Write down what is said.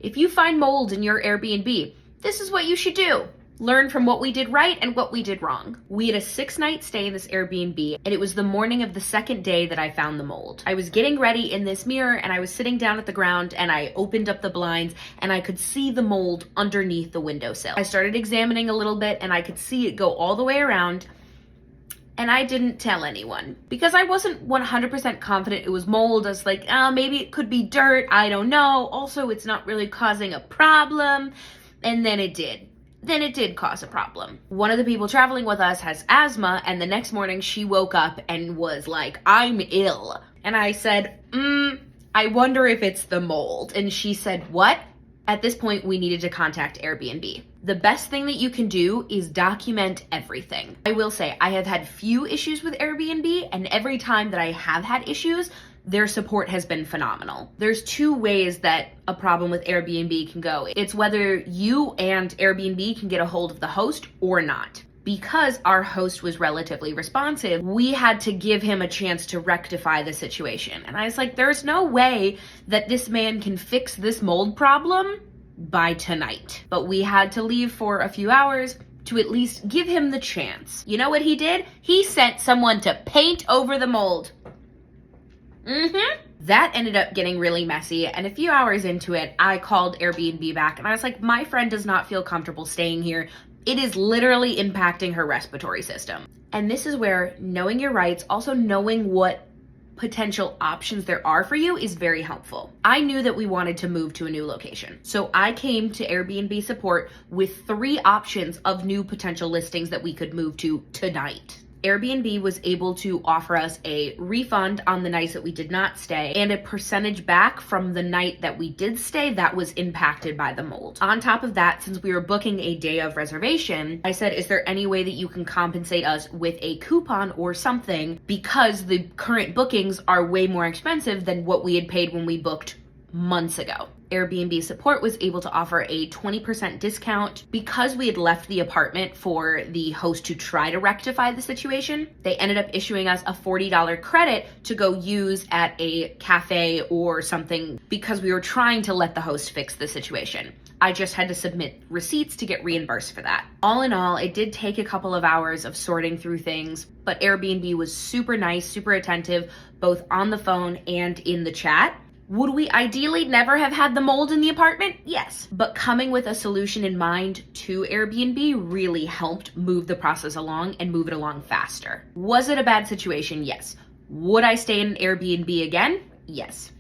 If you find mold in your Airbnb, this is what you should do. Learn from what we did right and what we did wrong. We had a 6-night stay in this Airbnb, and it was the morning of the second day that I found the mold. I was getting ready in this mirror, and I was sitting down at the ground, and I opened up the blinds, and I could see the mold underneath the windowsill. I started examining a little bit, and I could see it go all the way around, and I didn't tell anyone because I wasn't 100% confident it was mold. I was like, oh, maybe it could be dirt. I don't know. Also, it's not really causing a problem. And then it did. Then it did cause a problem. One of the people traveling with us has asthma, and the next morning she woke up and was like, I'm ill. And I said, I wonder if it's the mold. And she said, what? At this point, we needed to contact Airbnb. The best thing that you can do is document everything. I will say, I have had few issues with Airbnb, and every time that I have had issues, their support has been phenomenal. There's 2 ways that a problem with Airbnb can go. It's whether you and Airbnb can get a hold of the host or not. Because our host was relatively responsive, we had to give him a chance to rectify the situation. And I was like, there's no way that this man can fix this mold problem by tonight. But we had to leave for a few hours to at least give him the chance. You know what he did? He sent someone to paint over the mold. That ended up getting really messy, and a few hours into it, I called Airbnb back, and I was like, my friend does not feel comfortable staying here. It is literally impacting her respiratory system. And this is where knowing your rights, also knowing what potential options there are for you, is very helpful. I knew that we wanted to move to a new location, so I came to Airbnb support with 3 options of new potential listings that we could move to tonight. Airbnb was able to offer us a refund on the nights that we did not stay and a percentage back from the night that we did stay that was impacted by the mold. On top of that, since we were booking a day of reservation, I said, is there any way that you can compensate us with a coupon or something, because the current bookings are way more expensive than what we had paid when we booked months ago. Airbnb support was able to offer a 20% discount. Because we had left the apartment for the host to try to rectify the situation, they ended up issuing us a $40 credit to go use at a cafe or something, because we were trying to let the host fix the situation. I just had to submit receipts to get reimbursed for that. All in all, it did take a couple of hours of sorting through things, but Airbnb was super nice, super attentive, both on the phone and in the chat. Would we ideally never have had the mold in the apartment? Yes. But coming with a solution in mind to Airbnb really helped move the process along and move it along faster. Was it a bad situation? Yes. Would I stay in an Airbnb again? Yes.